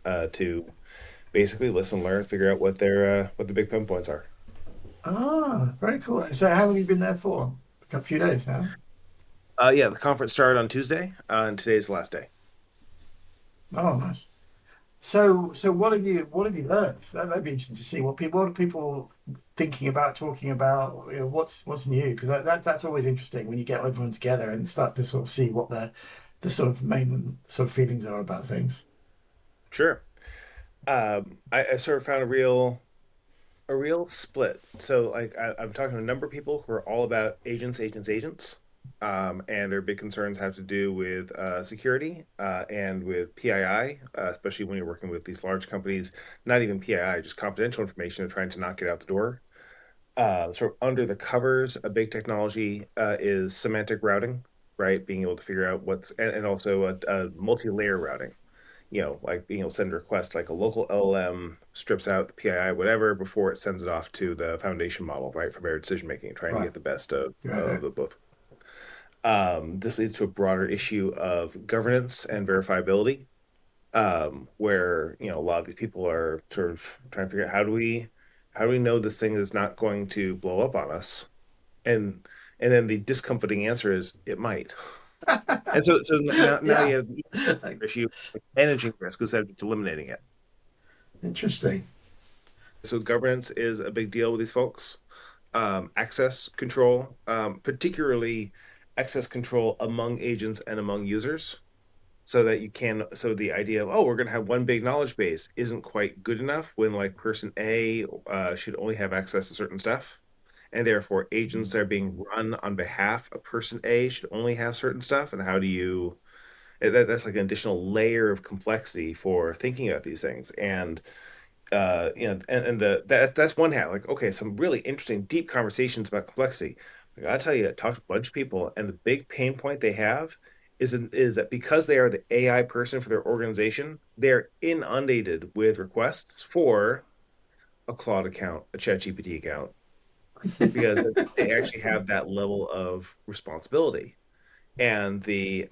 to basically listen, learn, figure out what the big pain points are. Ah, very cool. So how long have you been there for? A few days now. Yeah, the conference started on Tuesday, and today's the last day. Oh, nice. So what have you learned? That'd be interesting to see what are people thinking about, talking about. What's new? Because that's always interesting when you get everyone together and start to sort of see what the sort of main sort of feelings are about things. Sure. I sort of found a real split. So like I'm talking to a number of people who are all about agents, and their big concerns have to do with security and with PII, especially when you're working with these large companies. Not even PII, just confidential information they're trying to not get out the door. Sort of under the covers, a big technology is semantic routing, right? Being able to figure out and also a multi-layer routing, like being able to send a request like a local LLM strips out the PII, whatever, before it sends it off to the foundation model, right, for better decision making, trying to Right. get the best Right. of Right. the both. This leads to a broader issue of governance and verifiability, where a lot of these people are sort of trying to figure out how do we know this thing is not going to blow up on us, and and then the discomforting answer is it might. And so now Yeah. you have the issue of managing risk instead of just eliminating it. Interesting. So governance is a big deal with these folks. Access control, particularly access control among agents and among users, so the idea of, oh, we're going to have one big knowledge base isn't quite good enough when like person A should only have access to certain stuff. And therefore, agents that are being run on behalf of person A should only have certain stuff. And how do you, that's like an additional layer of complexity for thinking about these things. And and that's one hat. Like, okay, some really interesting, deep conversations about complexity. I gotta tell you, I talked to a bunch of people, and the big pain point they have is that because they are the AI person for their organization, they're inundated with requests for a Claude account, a ChatGPT account, because they actually have that level of responsibility. And the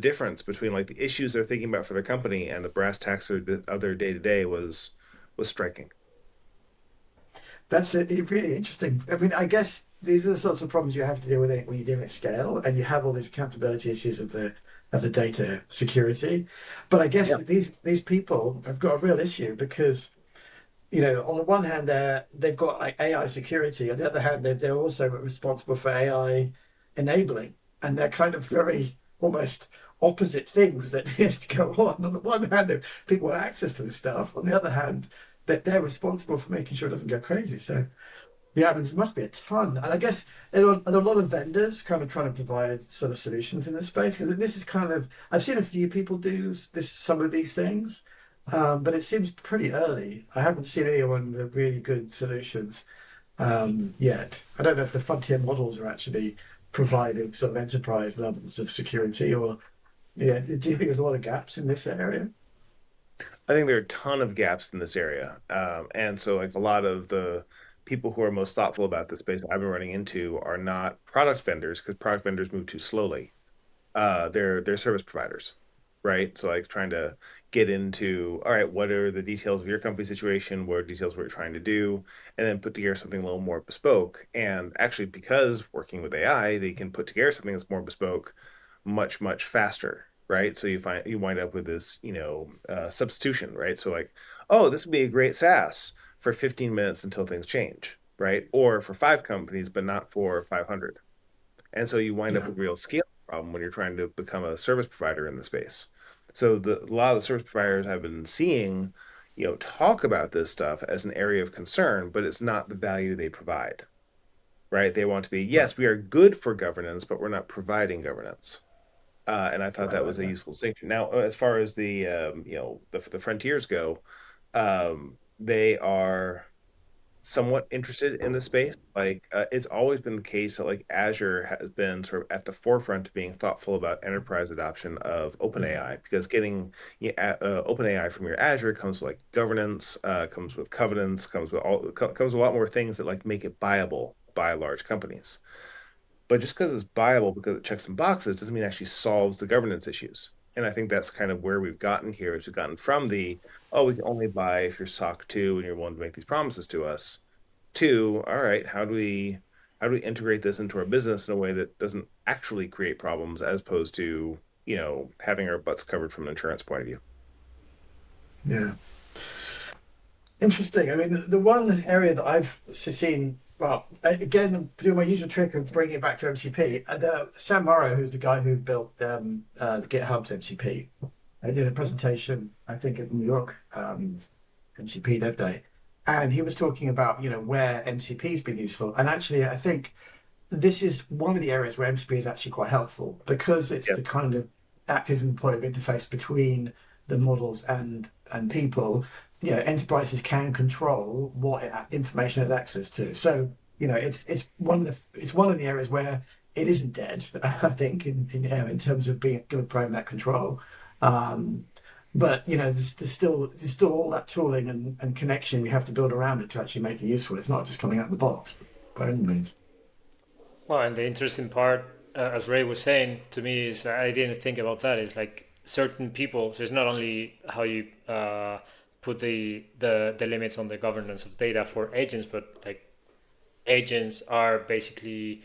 difference between like the issues they're thinking about for their company and the brass tacks of their day to day was striking. That's really interesting. I mean, I guess these are the sorts of problems you have to deal with when you're dealing at scale, and you have all these accountability issues of the data security. But I guess Yeah. these people have got a real issue because on the one hand they've got like AI security, on the other hand they're also responsible for AI enabling, and they're kind of very almost opposite things that need to go on. On the one hand, people want access to this stuff. On the other hand, that they're responsible for making sure it doesn't go crazy. So yeah, I mean, there must be a ton. And I guess there are a lot of vendors kind of trying to provide sort of solutions in this space because this is kind of, I've seen a few people do some of these things, but it seems pretty early. I haven't seen anyone with really good solutions yet. I don't know if the frontier models are actually providing sort of enterprise levels of security or, yeah, do you think there's a lot of gaps in this area? I think there are a ton of gaps in this area. And so like a lot of the people who are most thoughtful about this space I've been running into are not product vendors because product vendors move too slowly. They're service providers, right? So like trying to get into, all right, what are the details of your company situation? What are details what you're trying to do? And then put together something a little more bespoke. And actually, because working with AI, they can put together something that's more bespoke much faster, right? So you wind up with this, substitution, right? So like, oh, this would be a great SaaS for 15 minutes until things change, right? Or for five companies, but not for 500. And so you wind up Yeah. with a real scale problem when you're trying to become a service provider in the space. So a lot of the service providers I've been seeing, talk about this stuff as an area of concern, but it's not the value they provide, right? They want to be, Right. yes, we are good for governance, but we're not providing governance. And I thought Right. that Right. was a Right. useful distinction. Now, as far as the frontiers go, they are somewhat interested in the space. Like it's always been the case that like Azure has been sort of at the forefront of being thoughtful about enterprise adoption of Mm. OpenAI because getting OpenAI from your Azure comes with like governance, comes with covenants, comes with a lot more things that like make it viable by large companies. But just because it's viable because it checks some boxes doesn't mean it actually solves the governance issues. And I think that's kind of where we've gotten here, is we've gotten from the, oh, we can only buy if you're SOC 2 and you're willing to make these promises to us, to, all right, how do we integrate this into our business in a way that doesn't actually create problems as opposed to, having our butts covered from an insurance point of view. Yeah. Interesting. I mean, the one area that I've seen, well, again, doing my usual trick of bringing it back to MCP, and Sam Morrow, who's the guy who built the GitHub's MCP, I did a presentation, I think, at New York MCP Dev Day, and he was talking about, where MCP's been useful. And actually, I think this is one of the areas where MCP is actually quite helpful because it's Yeah. the kind of act as the point of interface between the models and people. Enterprises can control what information it has access to. So it's one of the areas where it isn't dead. I think in terms of being good providing that control. Um, but there's still all that tooling and connection we have to build around it to actually make it useful. It's not just coming out of the box by any means. Well, and the interesting part, as Ray was saying to me, is I didn't think about that. Is like certain people. So it's not only how you put the limits on the governance of data for agents, but like agents are basically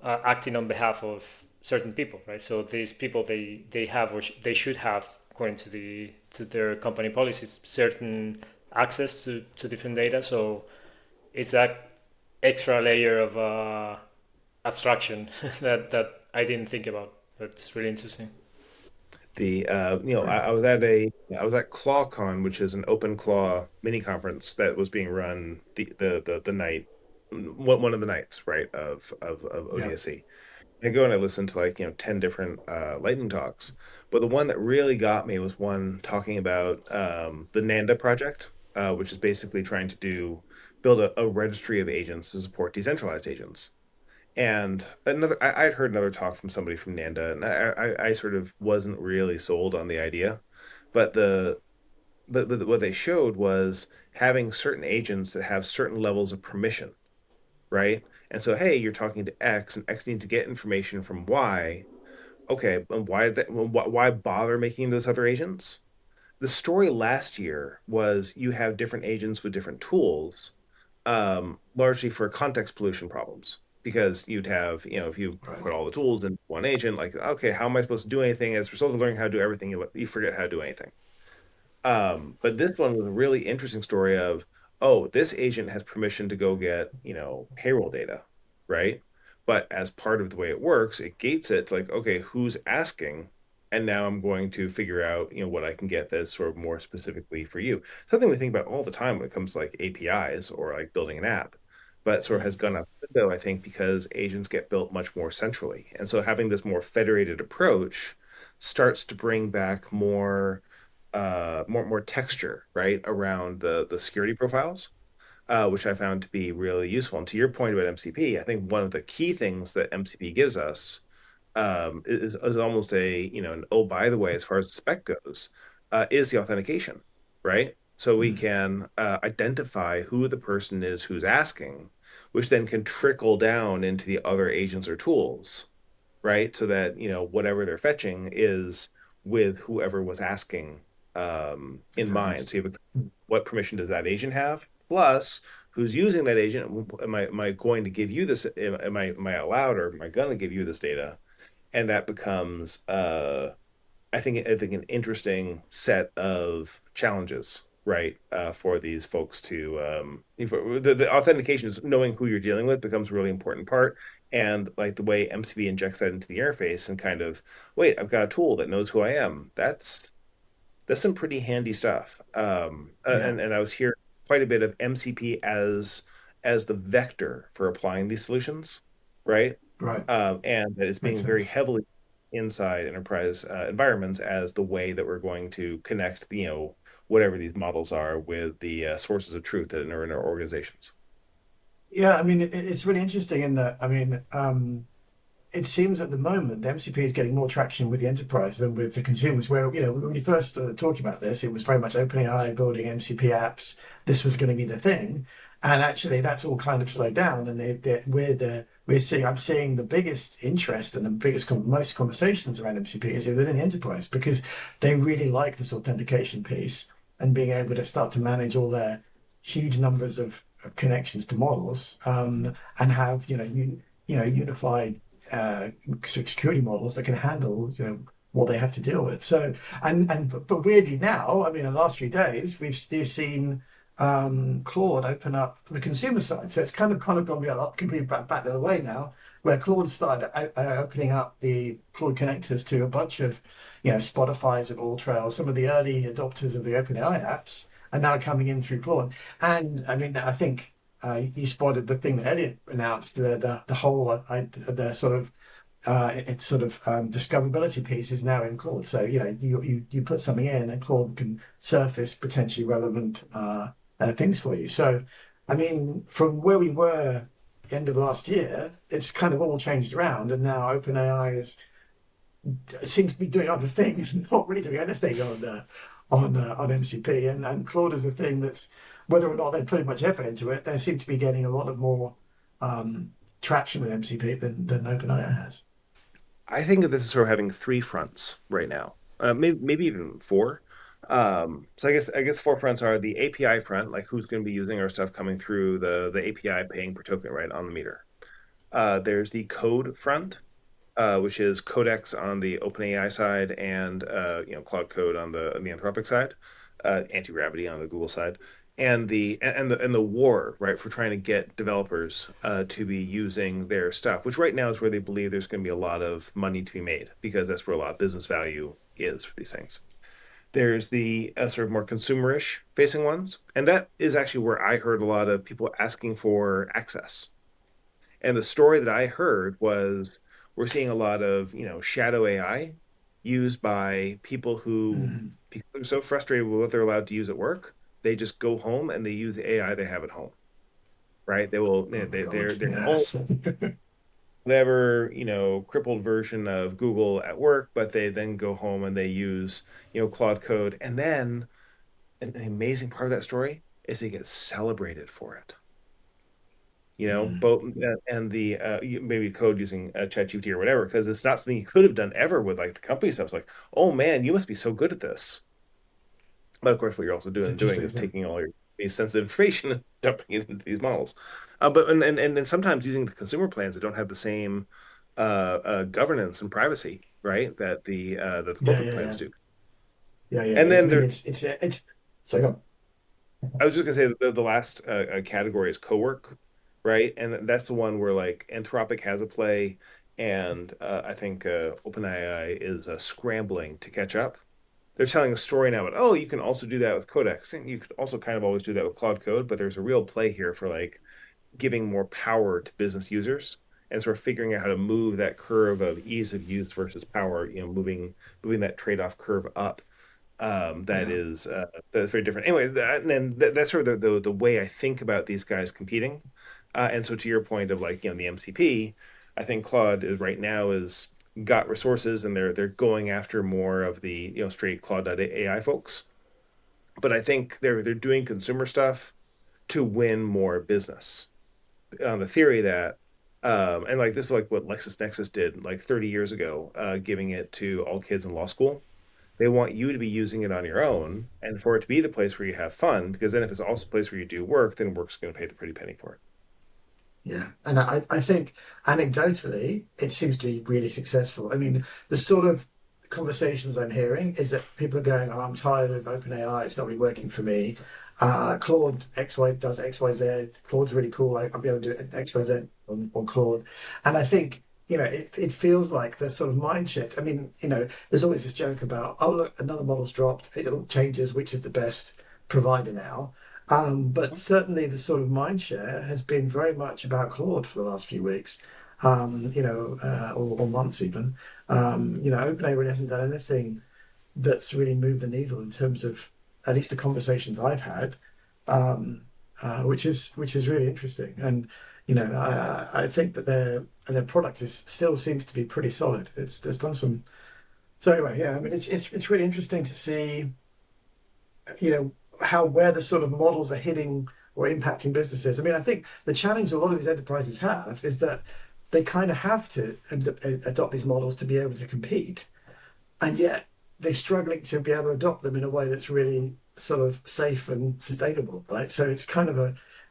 acting on behalf of certain people, right? So these people they have they should have, according to their company policies, certain access to different data. So it's that extra layer of abstraction that I didn't think about. That's really interesting. I was at ClawCon, which is an open claw mini conference that was being run the night, one of the nights, right, of Yeah. ODSE. I go and I listen to, like, 10 different lightning talks. But the one that really got me was one talking about the Nanda project, which is basically trying to build a registry of agents to support decentralized agents. And I'd heard another talk from somebody from Nanda, and I sort of wasn't really sold on the idea. But but what they showed was having certain agents that have certain levels of permission, right? And so, hey, you're talking to X, and X needs to get information from Y. Okay, and why bother making those other agents? The story last year was you have different agents with different tools, largely for context pollution problems. Because you'd have, if you Right. put all the tools in one agent, like, okay, how am I supposed to do anything? As a result of learning how to do everything, you forget how to do anything. But this one was a really interesting story of, oh, this agent has permission to go get, payroll data, right? But as part of the way it works, it gates it to, like, okay, who's asking? And now I'm going to figure out, what I can get that's sort of more specifically for you. Something we think about all the time when it comes to, like, APIs or like building an app, but sort of has gone out the window, I think, because agents get built much more centrally. And so having this more federated approach starts to bring back more texture, right, around the security profiles, which I found to be really useful. And to your point about MCP, I think one of the key things that MCP gives us, is almost an oh, by the way, as far as the spec goes, is the authentication, right? So we Mm. can identify who the person is who's asking, which then can trickle down into the other agents or tools, right? So that, whatever they're fetching is with whoever was asking in Exactly. mind. So you have what permission does that agent have? Plus, who's using that agent? Am I going to give you this? Am I allowed, or am I going to give you this data? And that becomes, I think an interesting set of challenges, right? For these folks to, the authentication is knowing who you're dealing with becomes a really important part. And like the way MCP injects that into the interface and kind of, wait, I've got a tool that knows who I am. That's some pretty handy stuff. Yeah. And I was hearing quite a bit of MCP as the vector for applying these solutions, right? Right. And that it's Makes being very sense. heavily inside enterprise environments as the way that we're going to connect, whatever these models are with the sources of truth that are in our organizations. Yeah, I mean, it's really interesting in that, I mean, it seems at the moment the MCP is getting more traction with the enterprise than with the consumers. Where, when you first started talking about this, it was very much OpenAI building MCP apps. This was going to be the thing. And actually, that's all kind of slowed down. And we're I'm seeing the biggest interest and the most conversations around MCP is within the enterprise because they really like this authentication piece and being able to start to manage all their huge numbers of connections to models, and have unified security models that can handle what they have to deal with. So but weirdly now, I mean, in the last few days, we've still seen Claude open up the consumer side. So it's kind of gone completely back the other way now, where Claude started opening up the Claude connectors to a bunch of, Spotify's of all trails. Some of the early adopters of the OpenAI apps are now coming in through Claude. And I mean, I think you spotted the thing that Elliot announced, the whole the sort of it's sort of discoverability piece is now in Claude. So you put something in, and Claude can surface potentially relevant things for you. So, I mean, from where we were end of last year, it's kind of all changed around, and now OpenAI seems to be doing other things, not really doing anything on MCP, and Claude is the thing that's, whether or not they put much effort into it, they seem to be getting a lot of more traction with MCP than OpenAI has. I think that this is sort of having three fronts right now, maybe even four. So I guess four fronts are the API front, like who's going to be using our stuff coming through the API paying per token right on the meter. There's the code front, which is Codex on the OpenAI side and Cloud Code on the Anthropic side, anti-gravity on the Google side, and the war, right, for trying to get developers to be using their stuff, which right now is where they believe there's going to be a lot of money to be made because that's where a lot of business value is for these things. There's the sort of more consumerish facing ones, and that is actually where I heard a lot of people asking for access. And the story that I heard was we're seeing a lot of, shadow AI used by people who Mm. because they're so frustrated with what they're allowed to use at work, they just go home and they use the AI they have at home, right? They will Oh they God, they're yeah. home whatever, crippled version of Google at work, but they then go home and they use, Claude Code. And then and the amazing part of that story is they get celebrated for it. Mm. Both and the maybe code using ChatGPT or whatever, because it's not something you could have done ever with like the company stuff. It's like, oh man, you must be so good at this. But of course, what you're also It's doing interesting, is isn't it? taking all your sensitive information and dumping it into these models. But and sometimes using the consumer plans that don't have the same governance and privacy, right? That the Yeah, corporate yeah, plans yeah, do. yeah, yeah. And I then mean, there, it's. So go I was just gonna say that the last category is cowork, right? And that's the one where like Anthropic has a play, and I think OpenAI is scrambling to catch up. They're telling a story now about, oh, you can also do that with Codex, and you could also kind of always do that with Cloud Code, but there's a real play here for like giving more power to business users and sort of figuring out how to move that curve of ease of use versus power, moving that trade-off curve up. That yeah, is that's very different. Anyway, that's sort of the way I think about these guys competing. And so to your point of like, the MCP, I think Claude is right now is got resources and they're going after more of the, straight Claude AI folks. But I think they're doing consumer stuff to win more business on the theory that and like this is like what LexisNexis did like 30 years ago, giving it to all kids in law school. They want you to be using it on your own and for it to be the place where you have fun, because then if it's also a place where you do work, then work's going to pay the pretty penny for it. yeah. And I think anecdotally, it seems to be really successful. I mean, the sort of conversations I'm hearing is that people are going, "Oh, I'm tired of OpenAI. It's not really working for me. Claude XY does XYZ. Claude's really cool. I'll be able to do XYZ on Claude." And I think, it feels like the sort of mind shift. I mean, there's always this joke about, oh, look, another model's dropped. It all changes, which is the best provider now. But certainly the sort of mind share has been very much about Claude for the last few weeks, or months even. OpenAI really hasn't done anything that's really moved the needle in terms of at least the conversations I've had, which is really interesting. And I think that their product is still seems to be pretty solid. It's done some. So anyway, yeah, I mean it's really interesting to see, how where the sort of models are hitting or impacting businesses. I mean, I think the challenge a lot of these enterprises have is that they kind of have to adopt these models to be able to compete, and yet they're struggling to be able to adopt them in a way that's really sort of safe and sustainable, right? So it's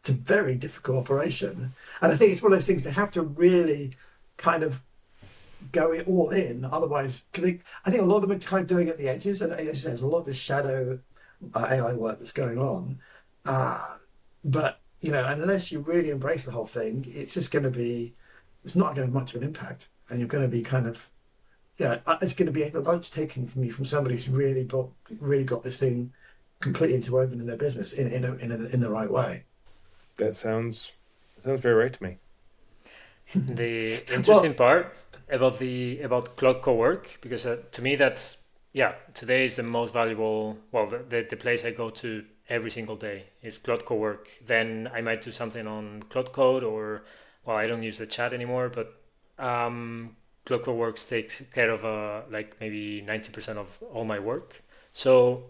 a very difficult operation, and I think it's one of those things they have to really kind of go it all in. Otherwise, I think a lot of them are kind of doing it at the edges, and as you say, there's a lot of this shadow AI work that's going on. But unless you really embrace the whole thing, it's just going to be, it's not going to have much of an impact, and you're going to be kind of, it's going to be a lunch taken from you from somebody who's really got this thing completely interwoven in their business in the right way. That sounds very right to me. The interesting Well, part about the about Cloud Cowork, because to me that's yeah, today is the most valuable. Well, the place I go to every single day is Cloud Cowork. Then I might do something on Cloud Code, or well, I don't use the chat anymore, but Cloud Cowork takes care of like maybe 90% of all my work. So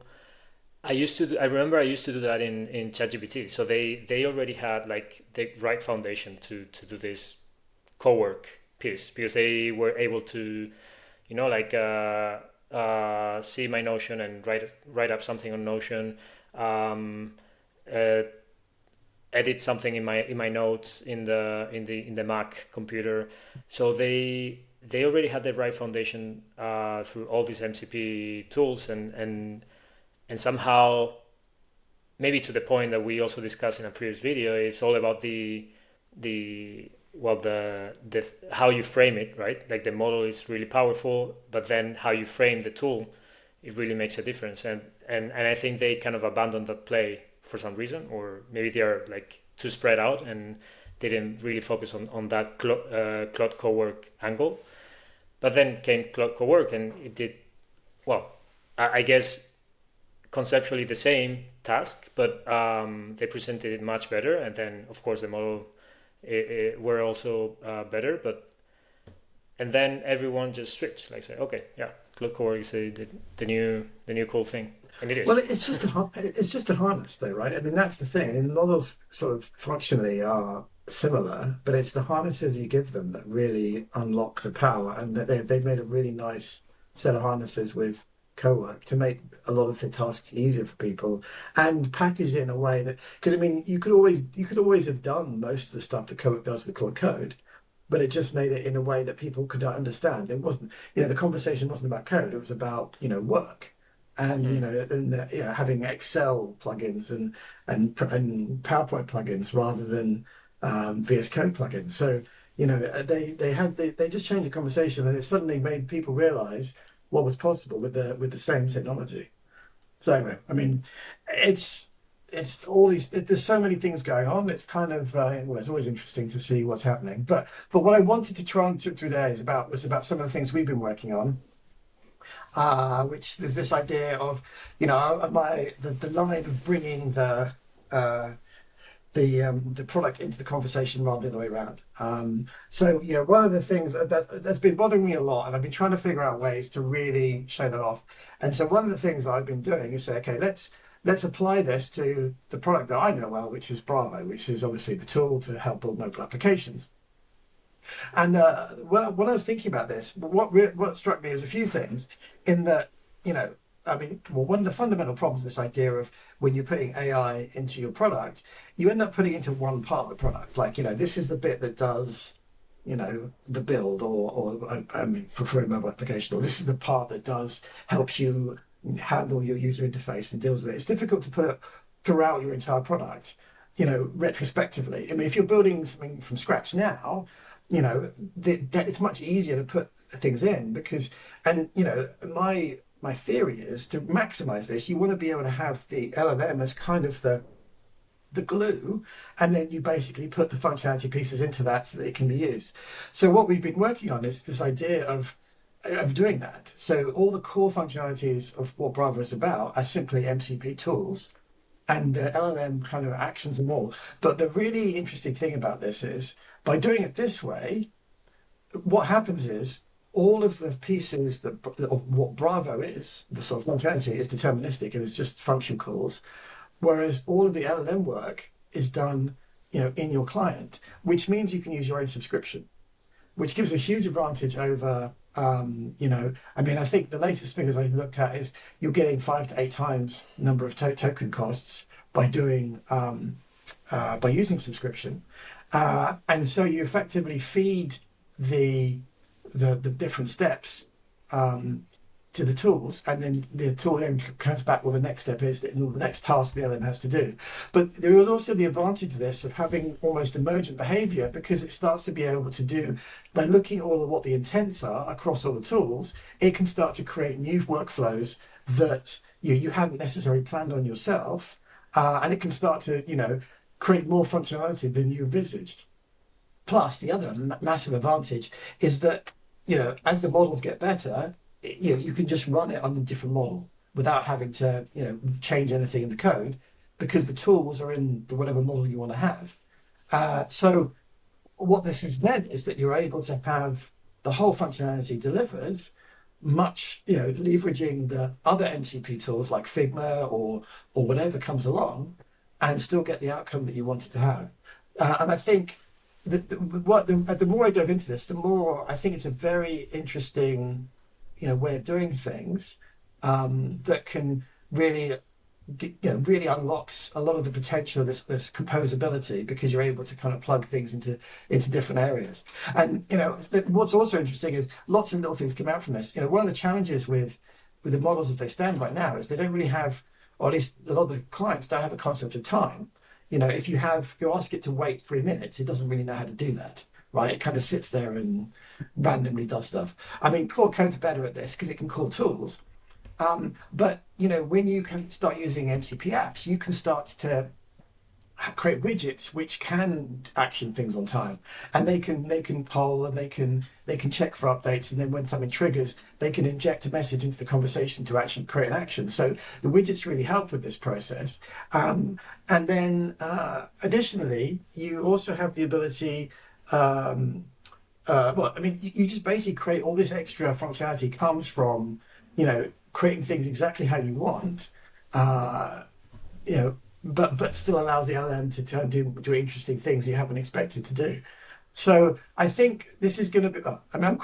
I remember I used to do that in ChatGPT. So they already had like the right foundation to do this co-work piece, because they were able to, like see my Notion and write up something on Notion, um, uh, edit something in my notes in the Mac computer. So they already had the right foundation through all these MCP tools, and somehow, maybe to the point that we also discussed in a previous video, it's all about the well, the how you frame it, right? Like the model is really powerful, but then how you frame the tool, it really makes a difference. And I think they kind of abandoned that play for some reason, or maybe they are like too spread out and they didn't really focus on that Cloud Cowork angle. But then came Cloud Cowork, and it did well. I guess conceptually the same task, but they presented it much better. And then, of course, the model were also better. But and then everyone just switched, like say, okay, yeah, Cloud Core is the new cool thing, and it well, is. it's just a harness, though, right? I mean, that's the thing. And models sort of functionally are similar, but it's the harnesses you give them that really unlock the power, and that they've made a really nice set of harnesses with co-work to make a lot of the tasks easier for people and package it in a way that, because I mean, you could always have done most of the stuff that co-work does with Claude Code, but it just made it in a way that people could understand. It wasn't, the conversation wasn't about code; it was about work, and Mm. having Excel plugins and PowerPoint plugins rather than VS Code plugins. So they just changed the conversation, and it suddenly made people realize what was possible with the same technology. So anyway, I mean, it's it's all these. There's so many things going on. It's kind of well, it's always interesting to see what's happening. But what I wanted to try and talk today was about some of the things we've been working on. Which there's this idea of the line of bringing uh, the product into the conversation rather than the other way around. So one of the things that's been bothering me a lot, and I've been trying to figure out ways to really show that off. And so one of the things I've been doing is say, okay, let's apply this to the product that I know well, which is Bravo, which is obviously the tool to help build mobile applications. And when I was thinking about this, what struck me is a few things. In that, I mean, well, one of the fundamental problems, this idea of when you're putting AI into your product, you end up putting it into one part of the product. Like, this is the bit that does, the build, or I mean, for a mobile application, or this is the part that helps you handle your user interface and deals with it. It's difficult to put it throughout your entire product, retrospectively. I mean, if you're building something from scratch now, that it's much easier to put things in because, and my theory is to maximize this, you want to be able to have the LLM as kind of the glue, and then you basically put the functionality pieces into that so that it can be used. So what we've been working on is this idea of doing that. So all the core functionalities of what Bravo is about are simply MCP tools, and the LLM kind of actions them all. But the really interesting thing about this is by doing it this way, what happens is all of the pieces of what Bravo is, the sort of functionality, is deterministic and it's just function calls, whereas all of the LLM work is done, in your client, which means you can use your own subscription. which gives a huge advantage over, I mean, I think the latest figures I looked at is you're getting 5 to 8 times number of token costs by doing by using subscription, and so you effectively feed the the different steps um, to the tools, and then the tool then comes back with the next step is the next task the LM has to do. But there is also the advantage of this of having almost emergent behavior, because it starts to be able to do, by looking at all of what the intents are across all the tools, it can start to create new workflows that you hadn't necessarily planned on yourself, and it can start to create more functionality than you envisaged. Plus, the other massive advantage is that as the models get better, you can just run it on a different model without having to change anything in the code, because the tools are in the whatever model you want to have. So what this has meant is that you're able to have the whole functionality delivered, much leveraging the other MCP tools like Figma or whatever comes along, and still get the outcome that you wanted to have. And I think the more I dove into this, the more I think it's a very interesting way of doing things, that can really really unlocks a lot of the potential of this composability, because you're able to kind of plug things into different areas. And what's also interesting is lots of little things come out from this. One of the challenges with the models as they stand right now is they don't really have, or at least a lot of the clients don't have a concept of time. If you ask it to wait 3 minutes, it doesn't really know how to do that, right? It kind of sits there and randomly does stuff. I mean, Claude Code's better at this because it can call tools. But when you can start using MCP apps, you can start to create widgets which can action things on time, and they can poll, and they can check for updates, and then when something triggers, they can inject a message into the conversation to actually create an action. So the widgets really help with this process. And then additionally, you also have the ability. Well, I mean, you just basically create all this extra functionality comes from creating things exactly how you want. Uh, but still allows the LLM to turn do interesting things you haven't expected to do. So I think this is going to be. I mean,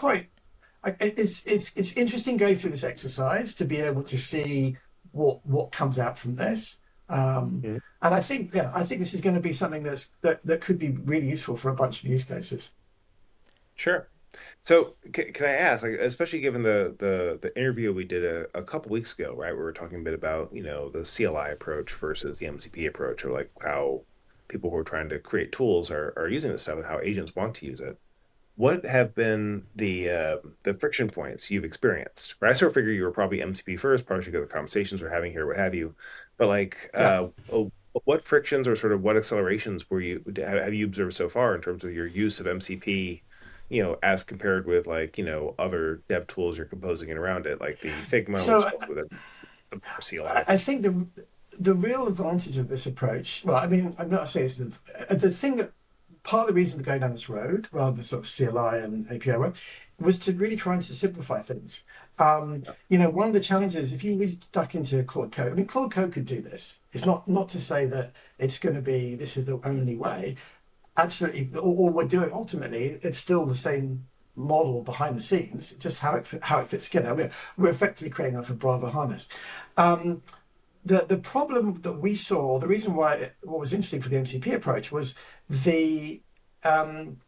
it's interesting going through this exercise to be able to see what comes out from this. Mhm. And I think this is going to be something that could be really useful for a bunch of use cases. Sure. So can I ask, like, especially given the interview we did a couple weeks ago, right? We were talking a bit about, the CLI approach versus the MCP approach, or like how people who are trying to create tools are using this stuff and how agents want to use it. What have been the friction points you've experienced? Right? I sort of figure you were probably MCP first, partially because of the conversations we're having here, what have you. But like, Yeah. what frictions or sort of what accelerations have you observed so far in terms of your use of MCP, as compared with like, other dev tools you're composing in around it, like the Figma, which So is with the CLI. I think the real advantage of this approach. Well, I mean, I'm not saying it's the thing that part of the reason for going down this road, rather than sort of CLI and API road, was to really trying to simplify things. One of the challenges, if you really stuck into Claude Code, I mean, Claude Code could do this. It's not to say that it's going to be this is the only way. Absolutely, all we're doing ultimately, it's still the same model behind the scenes, just how it fits together. We're effectively creating like a Bravo harness. Um, the problem that we saw, the reason why what was interesting for the MCP approach was the um,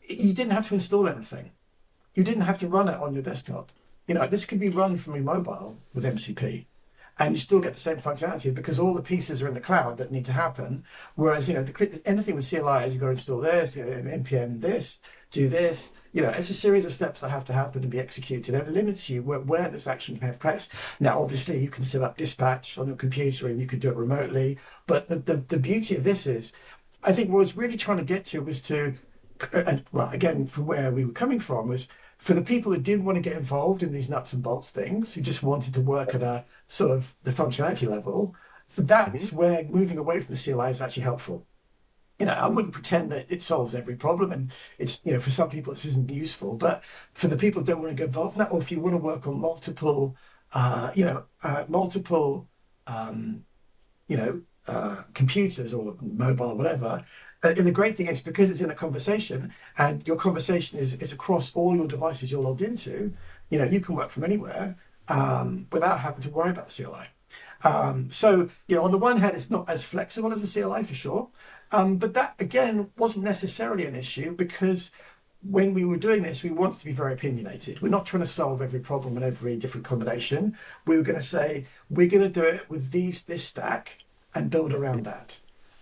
you didn't have to install anything. You didn't have to run it on your desktop. This could be run from your mobile with MCP, and you still get the same functionality because all the pieces are in the cloud that need to happen. Whereas, anything with CLI is you've got to install this, npm this, do this. It's a series of steps that have to happen and be executed. And it limits you where this action can have place. Now, obviously, you can set up dispatch on your computer and you can do it remotely. But the beauty of this is, I think what I was really trying to get to was to, well, again, from where we were coming from, was for the people that didn't want to get involved in these nuts and bolts things, who just wanted to work at a sort of the functionality level, Mhm. that's where moving away from the CLI is actually helpful. I wouldn't pretend that it solves every problem, and it's for some people this isn't useful, but for the people that don't want to get involved in that, or if you want to work on multiple, um, computers or mobile or whatever, And the great thing is because it's in a conversation and your conversation is across all your devices you're logged into, you can work from anywhere without having to worry about the CLI. So, on the one hand, it's not as flexible as a CLI for sure. But that, again, wasn't necessarily an issue because when we were doing this, we wanted to be very opinionated. We're not trying to solve every problem and every different combination. We were going to say, we're going to do it with this stack and build around that.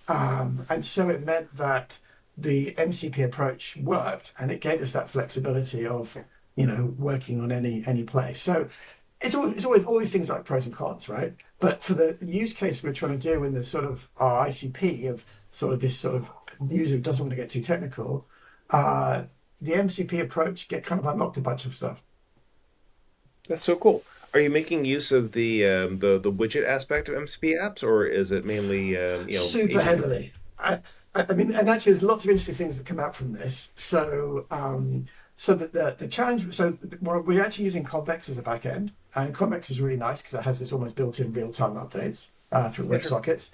And so it meant that the MCP approach worked and it gave us that flexibility of, working on any place. So it's always all these things like pros and cons, right? But for the use case we're trying to do in the sort of our ICP of sort of this sort of user who doesn't want to get too technical, the MCP approach kind of unlocked a bunch of stuff. That's so cool. Are you making use of the widget aspect of MCP apps, or is it mainly Super agent? heavily. I mean, and actually, there's lots of interesting things that come out from this. So the challenge. We're actually using Convex as a backend, and Convex is really nice because it has this almost built-in real-time updates through Yeah, sure. WebSockets,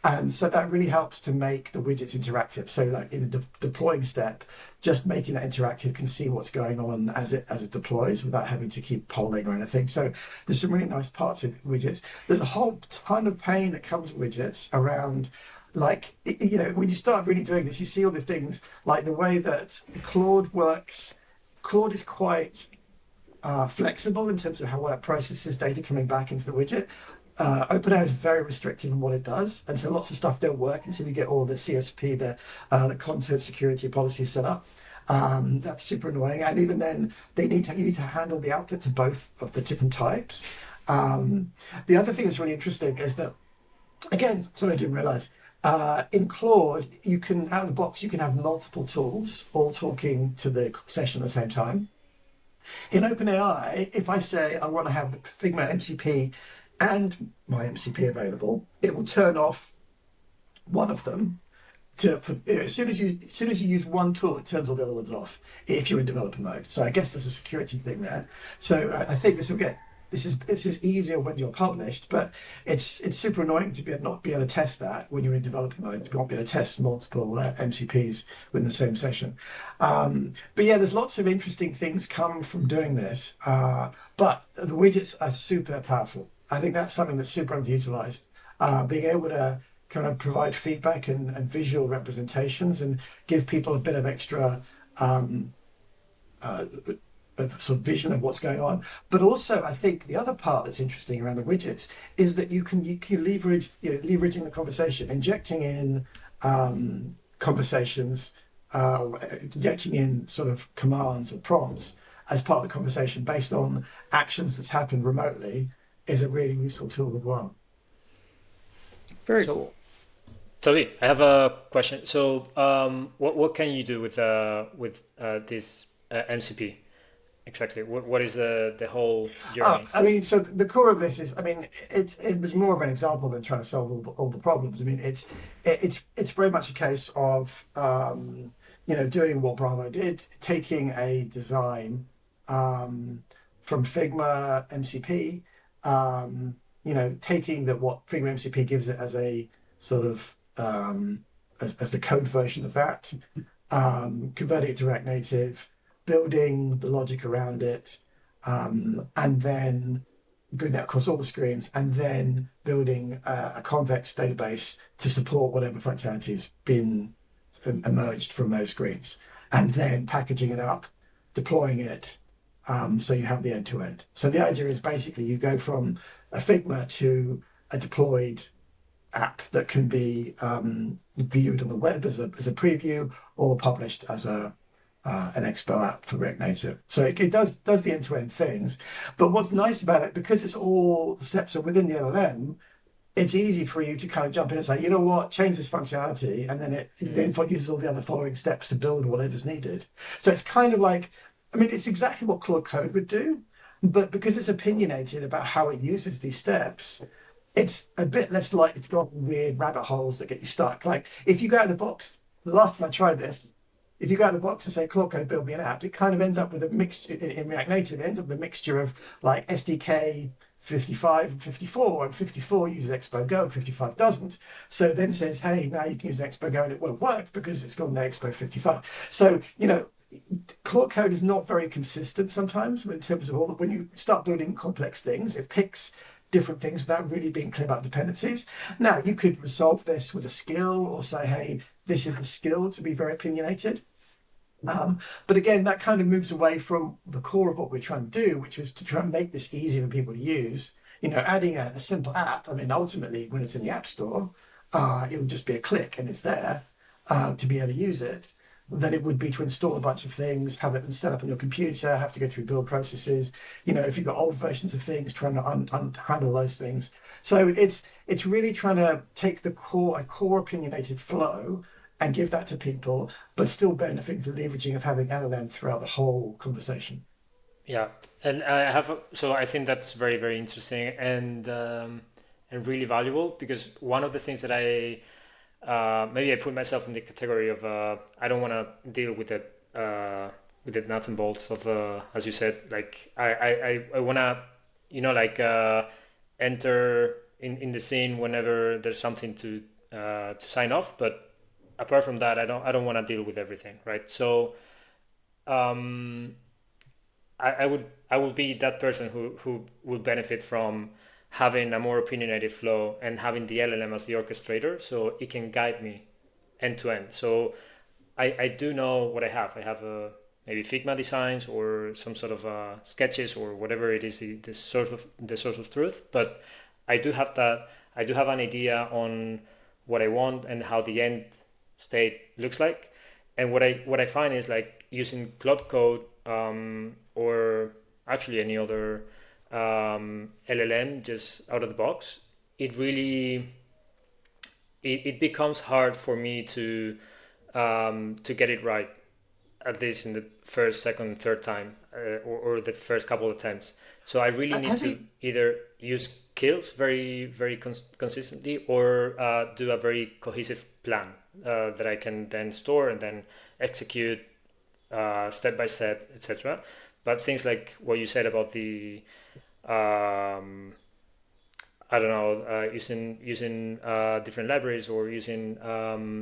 and so that really helps to make the widgets interactive. So, like in the deploying step, just making that interactive can see what's going on as it deploys without having to keep polling or anything. So there's some really nice parts of widgets. There's a whole ton of pain that comes with widgets around like when you start really doing this, you see all the things like the way that Claude works. Claude is quite flexible in terms of how it processes data coming back into the widget. OpenAI is very restrictive in what it does, and so lots of stuff don't work until you get all the CSP, the content security policies set up. That's super annoying, and even then, you need to handle the output to both of the different types. The other thing that's really interesting is that, again, something I didn't realize. In Claude, you can out of the box you can have multiple tools all talking to the session at the same time. In OpenAI, if I say I want to have the Figma MCP and my MCP available, it will turn off one of them. As soon as you use one tool, it turns all the other ones off if you're in developer mode. So I guess there's a security thing there. So I think this is easier when you're published, but it's super annoying to not be able to test that when you're in developer mode. You won't be able to test multiple MCPs within the same session. But yeah, there's lots of interesting things come from doing this. But the widgets are super powerful. I think that's something that's super underutilized. Being able to kind of provide feedback and visual representations and give people a bit of extra a sort of vision of what's going on. But also, I think the other part that's interesting around the widgets is that you can leverage, leveraging the conversation, injecting in conversations, injecting in sort of commands or prompts as part of the conversation based on actions that's happened remotely is a really useful tool as well. Very So, cool. Toby, I have a question. So, what can you do with this MCP exactly? What is the whole journey? I mean, so the core of this is, I mean, it was more of an example than trying to solve all the problems. I mean, it's very much a case of doing what Bravo did, taking a design from Figma MCP, taking what Figma MCP gives it as a sort of as the code version of that, converting it to React Native, building the logic around it, and then doing that across all the screens, and then building a convex database to support whatever functionality has been emerged from those screens, and then packaging it up, deploying it, so you have the end to end. So the idea is basically you go from a Figma to a deployed app that can be viewed on the web as a preview or published as an Expo app for React Native. So it does the end-to-end things. But what's nice about it, because it's all the steps are within the LLM, it's easy for you to kind of jump in and say, you know what, change this functionality, and then it then uses all the other following steps to build whatever's needed. So it's kind of like, I mean, it's exactly what Claude Code would do, but because it's opinionated about how it uses these steps, it's a bit less likely to go off weird rabbit holes that get you stuck. Like if you go out of the box, the last time I tried this, if you go out of the box and say Claude Code build me an app, it kind of ends up with a mixture in React Native. It ends up with a mixture of like SDK, 55 and 54, and 54 uses Expo Go and 55 doesn't. So it then says, hey, now you can use Expo Go and it won't work because it's got an Expo 55. So, Claude Code is not very consistent sometimes in terms of all when you start building complex things, it picks different things without really being clear about dependencies. Now, you could resolve this with a skill or say, hey, this is the skill to be very opinionated. But again, that kind of moves away from the core of what we're trying to do, which is to try and make this easy for people to use. Adding a simple app. I mean, ultimately, when it's in the App Store, it would just be a click and it's there to be able to use it. Than it would be to install a bunch of things, have it then set up on your computer, have to go through build processes. If you've got old versions of things, trying to handle those things. So it's really trying to take a core opinionated flow and give that to people, but still benefit from the leveraging of having LLM throughout the whole conversation. Yeah, and so I think that's very, very interesting and really valuable, because one of the things that maybe I put myself in the category of I don't want to deal with the nuts and bolts of as you said, like I want to enter in the scene whenever there's something to sign off, but apart from that, I don't want to deal with everything, right? So um, I will be that person who will benefit from having a more opinionated flow and having the LLM as the orchestrator, so it can guide me end to end. So I do know what I have. I have maybe Figma designs or some sort of sketches or whatever it is, the source of truth. But I do have that. I do have an idea on what I want and how the end state looks like. And what I find is, like, using Claude Code or actually any other LLM just out of the box, it really it becomes hard for me to get it right, at least in the first, second, third time, or the first couple of attempts. So I really need Have to you either use kills very, very consistently, or do a very cohesive plan that I can then store and then execute step by step, etc. But things like what you said about the um, I don't know, using different libraries, or using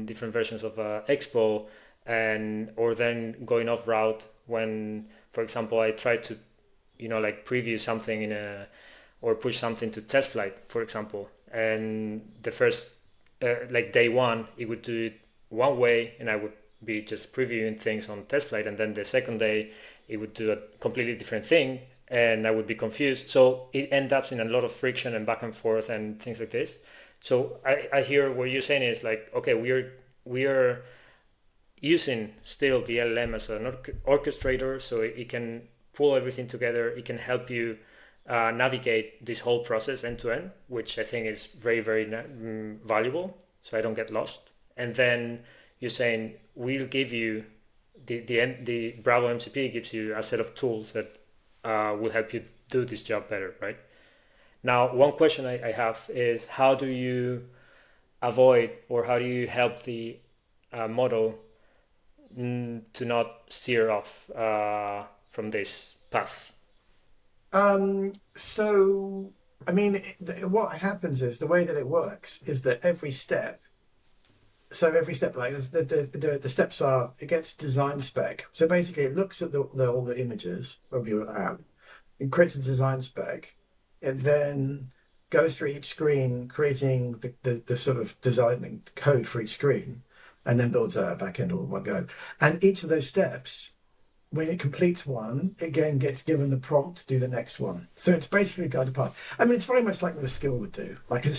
different versions of Expo, and or then going off route when, for example, I try to, like, preview something or push something to test flight, for example, and the first like day one, it would do it one way, and I would be just previewing things on test flight, and then the second day it would do a completely different thing, and I would be confused. So it ends up in a lot of friction and back and forth and things like this. So I hear what you're saying is, like, okay, we are using still the LLM as an orchestrator, so it can pull everything together. It can help you navigate this whole process end to end, which I think is very, very valuable, so I don't get lost. And then you're saying we'll give you the Bravo MCP gives you a set of tools that will help you do this job better, right? Now, one question I have is, how do you avoid, or how do you help the model to not steer off from this path? So, I mean, what happens is the way that it works is that every step, like the steps are, it gets design spec. So basically, it looks at all the images of your app, it creates a design spec, it then goes through each screen, creating the sort of designing code for each screen, and then builds a backend all in one go. And each of those steps, when it completes one, it again gets given the prompt to do the next one. So it's basically a guided path. I mean, it's very much like what a skill would do, like a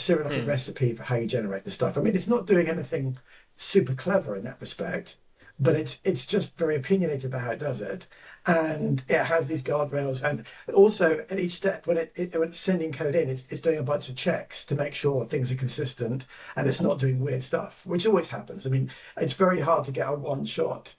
recipe for how you generate the stuff. I mean, it's not doing anything super clever in that respect, but it's just very opinionated about how it does it. And it has these guardrails. And also at each step, when it's sending code in, it's doing a bunch of checks to make sure things are consistent and it's not doing weird stuff, which always happens. I mean, it's very hard to get a one-shot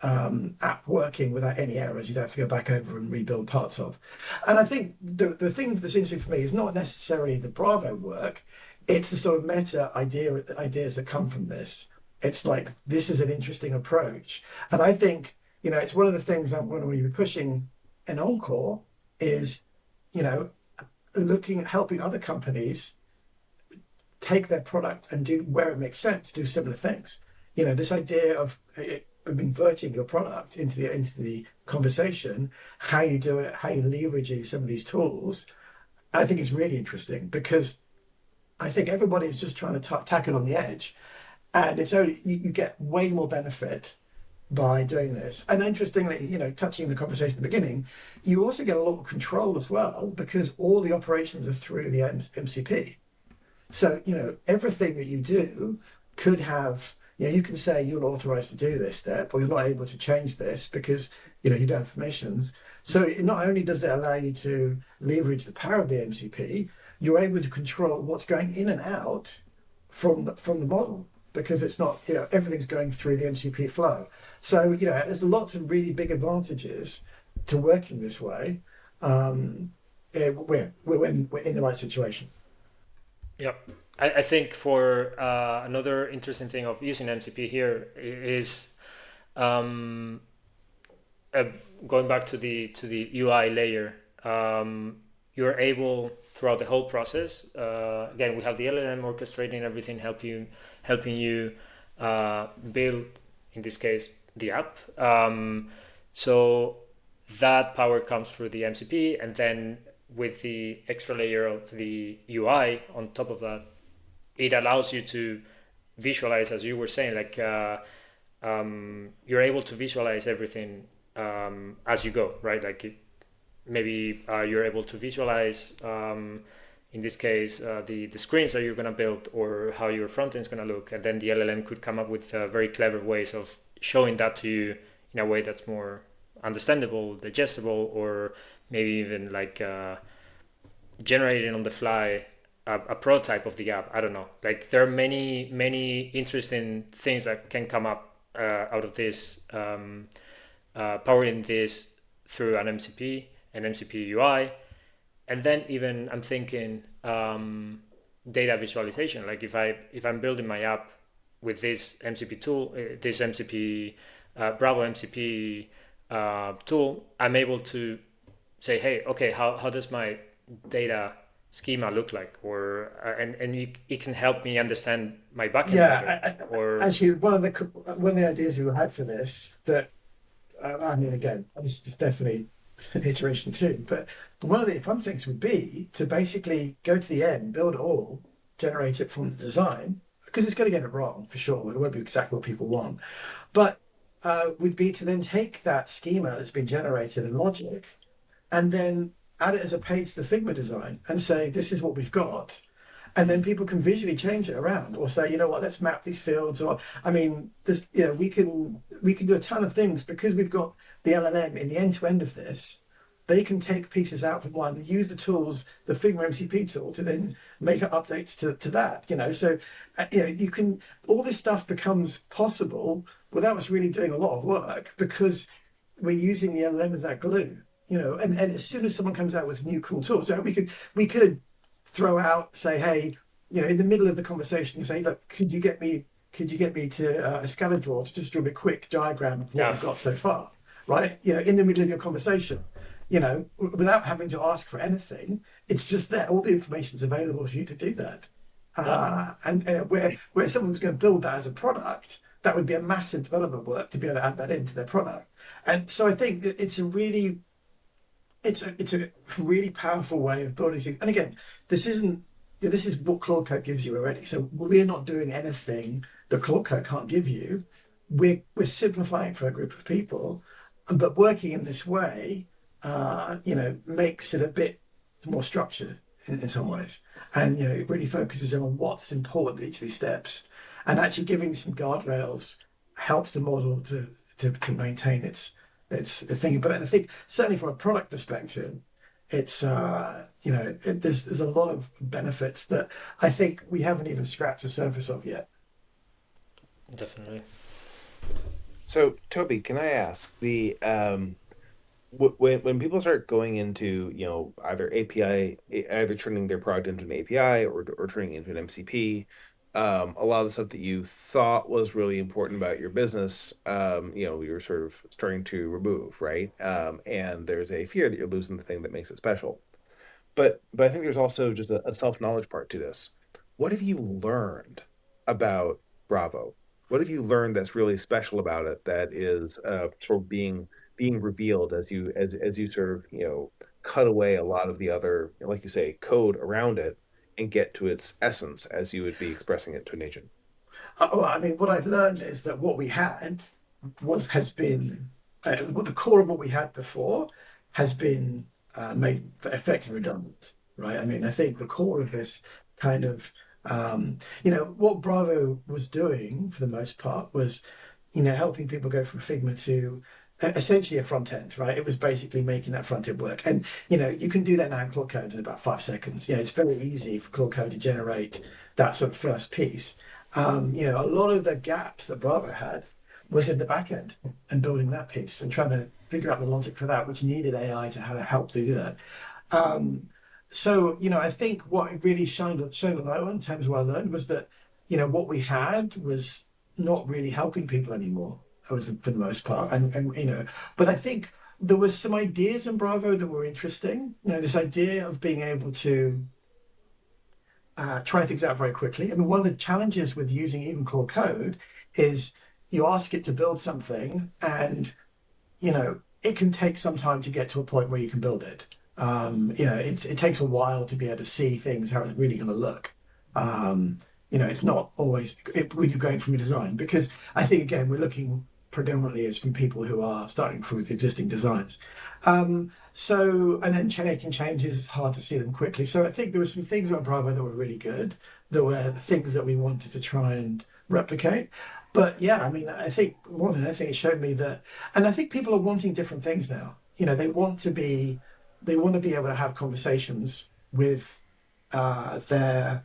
app working without any errors. You'd have to go back over and rebuild parts of. And I think the thing that's interesting for me is not necessarily the Bravo work, it's the sort of ideas that come from this. It's like, this is an interesting approach. And I think, it's one of the things that when we were pushing in Encore is, looking at helping other companies take their product and do where it makes sense, do similar things. This idea of inverting your product into the conversation, how you do it, how you leverage some of these tools, I think is really interesting because I think everybody is just trying to tack it on the edge, and it's only you get way more benefit by doing this. And interestingly, touching the conversation at the beginning, you also get a lot of control as well because all the operations are through the MCP. So, everything that you do could have, you can say you're authorized to do this step, or you're not able to change this because, you don't have permissions. So not only does it allow you to leverage the power of the MCP, you're able to control what's going in and out from the model because it's not, everything's going through the MCP flow. So, there's lots of really big advantages to working this way. We're in the right situation. Yep. I think for another interesting thing of using MCP here is um, uh, going back to the UI layer. You're able throughout the whole process. Again, we have the LLM orchestrating everything, helping you build, in this case, the app. So that power comes through the MCP, and then with the extra layer of the UI on top of that, it allows you to visualize, as you were saying, like you're able to visualize everything as you go, right? Like maybe you're able to visualize, in this case, the screens that you're going to build or how your front end is going to look. And then the LLM could come up with very clever ways of showing that to you in a way that's more understandable, digestible, or maybe even like generating on the fly a prototype of the app. I don't know. Like there are many interesting things that can come up out of this, powering this through an MCP, an MCP UI, and then even I'm thinking data visualization. Like if I'm building my app with this MCP tool, this MCP Bravo MCP tool, I'm able to say, hey, okay, how does my data schema look like, or it can help me understand my backend better, or Actually, one of the ideas we had for this that I mean, again, this is definitely an iteration too, but one of the fun things would be to basically go to the end, build it all, generate it from the design, because it's going to get it wrong for sure. It won't be exactly what people want, but would be to then take that schema that's been generated in Logic and then add it as a page to the Figma design and say, this is what we've got. And then people can visually change it around or say, let's map these fields. Or, I mean, there's, we can do a ton of things because we've got the LLM in the end to end of this. They can take pieces out from one, use the tools, the Figma MCP tool to then make updates to that, So, you can, all this stuff becomes possible without us really doing a lot of work because we're using the LLM as that glue, and as soon as someone comes out with new cool tools, we could throw out, say, hey, in the middle of the conversation, you say, look, could you get me to a scalar draw to just draw a quick diagram of what yeah, I've got so far, right? In the middle of your conversation, without having to ask for anything, it's just there. All the information's available for you to do that. yeah, And where someone was going to build that as a product, that would be a massive development work to be able to add that into their product. And so I think that it's a really powerful way of building things. And again, this is what Claude Code gives you already. So we're not doing anything that Claude Code can't give you. We're simplifying for a group of people, but working in this way, makes it a bit more structured in some ways, and it really focuses on what's important in each of these steps, and actually giving some guardrails helps the model to maintain its thing. But I think certainly from a product perspective, it's there's a lot of benefits that I think we haven't even scratched the surface of yet. definitely. So, Toby, can I ask the when people start going into either API, either turning their product into an API or turning it into an MCP, a lot of the stuff that you thought was really important about your business, you're sort of starting to remove, right? And there's a fear that you're losing the thing that makes it special. but I think there's also just a self-knowledge part to this. What have you learned about Bravo? What have you learned that's really special about it that is sort of being revealed as you sort of, cut away a lot of the other, like you say, code around it and get to its essence as you would be expressing it to an agent? Well, I mean, what I've learned is that what we had has been what the core of what we had before has been made effectively redundant, right? I mean, I think the core of this kind of what Bravo was doing for the most part was helping people go from Figma to essentially a front end, right? It was basically making that front end work. And, you can do that now in Claude Code in about 5 seconds. It's very easy for Claude Code to generate that sort of first piece. A lot of the gaps that Bravo had was in the back end and building that piece and trying to figure out the logic for that, which needed AI to help do that. Um, I think what it really shone a light on in terms of what I learned was that, what we had was not really helping people anymore. That was for the most part. But I think there was some ideas in Bravo that were interesting. This idea of being able to try things out very quickly. I mean, one of the challenges with using even Claude Code is you ask it to build something and it can take some time to get to a point where you can build it. It takes a while to be able to see things, how it's really going to look. It's not always when you're going from a design, because I think, again, we're looking predominantly as from people who are starting from with existing designs. And then making changes, it's hard to see them quickly. So I think there were some things about Bravo that were really good. There were things that we wanted to try and replicate. But yeah, I mean, I think more than anything, it showed me that, and I think people are wanting different things now. They want to be able to have conversations with their,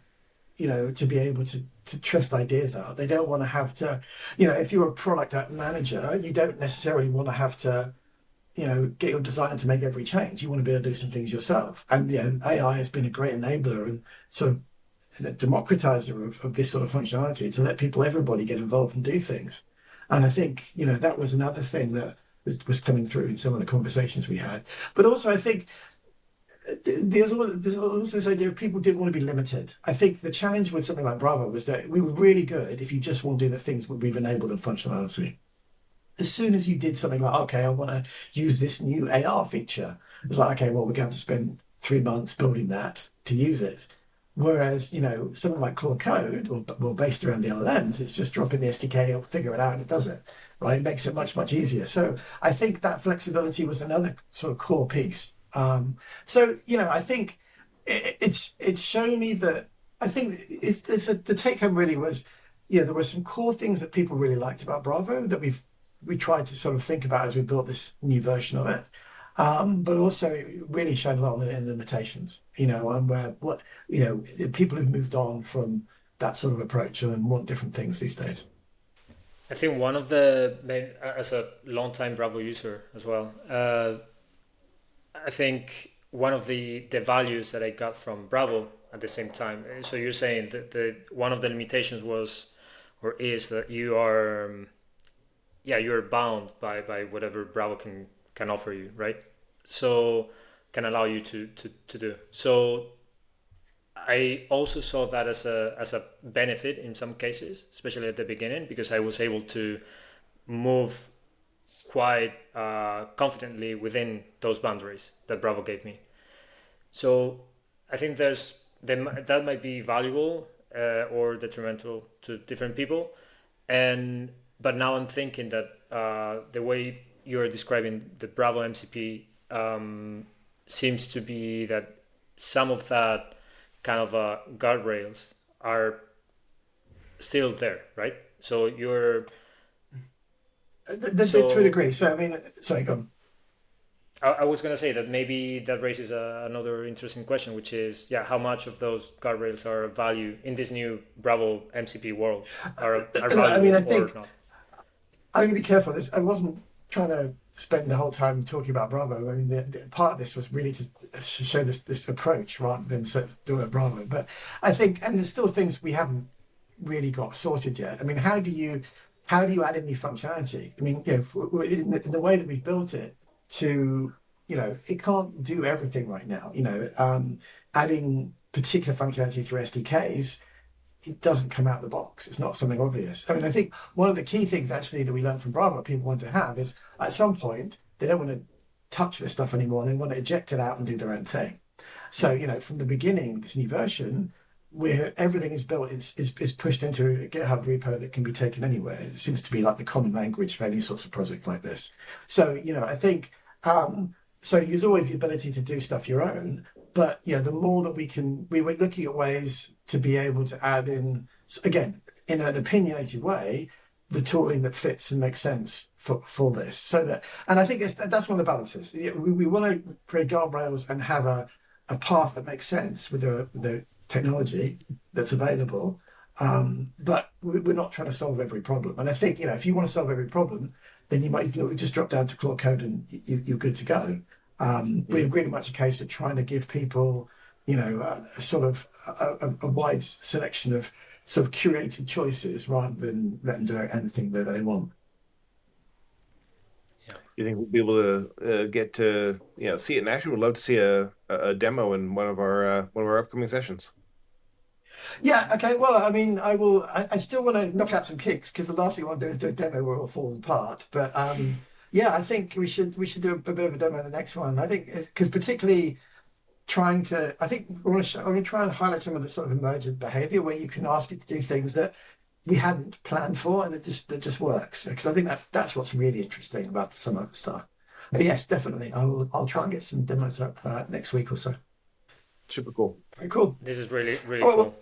to be able to trust ideas out. They don't want to have to, if you're a product manager, you don't necessarily want to have to, get your designer to make every change. You want to be able to do some things yourself. And AI has been a great enabler and sort of the democratizer of this sort of functionality to let everybody get involved and do things. And I think, that was another thing that was coming through in some of the conversations we had. But also, I think there's also this idea of people didn't want to be limited. I think the challenge with something like Bravo was that we were really good if you just want to do the things we've enabled in functionality. As soon as you did something like, okay, I want to use this new AR feature, it's like, okay, well, we're going to spend 3 months building that to use it. Whereas, something like Claude Code, or based around the LLMs, it's just drop in the SDK, it'll figure it out and it does it, right? It makes it much, much easier. So I think that flexibility was another sort of core piece. I think it's shown me that I think the take home really was, there were some core things that people really liked about Bravo that we tried to sort of think about as we built this new version of it. But also it really showed a lot in limitations, and people have moved on from that sort of approach and want different things these days. I think one of the main, as a long-time Bravo user as well, I think one of the values that I got from Bravo at the same time. So you're saying that the one of the limitations was or is that you are, yeah, you're bound by whatever Bravo can offer you, right? So can allow you to do. So I also saw that as a benefit in some cases, especially at the beginning, because I was able to move quite confidently within those boundaries that Bravo gave me. So I think that might be valuable or detrimental to different people, and but now I'm thinking that the way you're describing the Bravo MCP seems to be that some of that kind of guardrails are still there, right? So you're To a so degree. So I mean, sorry, go on. I was gonna say that maybe that raises another interesting question, which is, yeah, how much of those guardrails are of value in this new Bravo MCP world are I mean, valuable I or think not? I'm going to be careful. This I wasn't trying to spend the whole time talking about Bravo. I mean, the part of this was really to show this approach rather than do it Bravo. But I think, and there's still things we haven't really got sorted yet. I mean, how do you add in new functionality? I mean, in the way that we've built it to it can't do everything right now. Adding particular functionality through SDKs, it doesn't come out of the box. It's not something obvious. I mean, I think one of the key things actually that we learned from Bravo people want to have is at some point they don't want to touch this stuff anymore. They want to eject it out and do their own thing. So, from the beginning, this new version, where everything is built is pushed into a GitHub repo that can be taken anywhere. It seems to be like the common language for any sorts of projects like this. So, I think so there's always the ability to do stuff your own, but the more that we're looking at ways to be able to add in, again, in an opinionated way, the tooling that fits and makes sense for this. And I think that's one of the balances. We want to create guardrails and have a path that makes sense with the technology that's available. But we're not trying to solve every problem. And I think, if you want to solve every problem, then you can just drop down to Claude Code and you're good to go. We're really much a case of trying to give people, a sort of a wide selection of sort of curated choices rather than let them do anything that they want. You think we'll be able to get to see it in action? We'd love to see a demo in one of our upcoming sessions. Yeah. Okay. Well, I mean, I will. I still want to knock out some kinks because the last thing I want to do is do a demo where it all falls apart. But yeah, I think we should do a bit of a demo in the next one. I think because particularly trying to, I think we're going to try and highlight some of the sort of emergent behavior where you can ask it to do things that we hadn't planned for, and it just works. Because I think that's what's really interesting about some of the stuff. But yes, definitely, I'll try and get some demos up next week or so. Super cool. Very cool. This is really All right, cool.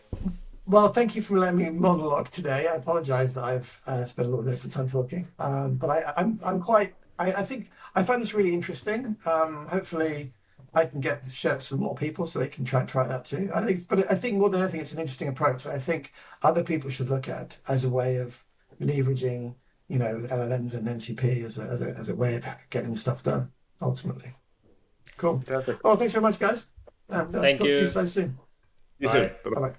well, thank you for letting me monologue today. I apologize that I've spent a little bit of time talking, but I think I find this really interesting. Hopefully, I can get this shared with more people so they can try it out too. But I think more than anything, it's an interesting approach. I think other people should look at as a way of leveraging, LLMs and MCP as a way of getting stuff done. Ultimately, cool. Fantastic. Well, thanks very much, guys. Thank Talk you. to you so soon. See you soon. Bye. Bye-bye. Bye.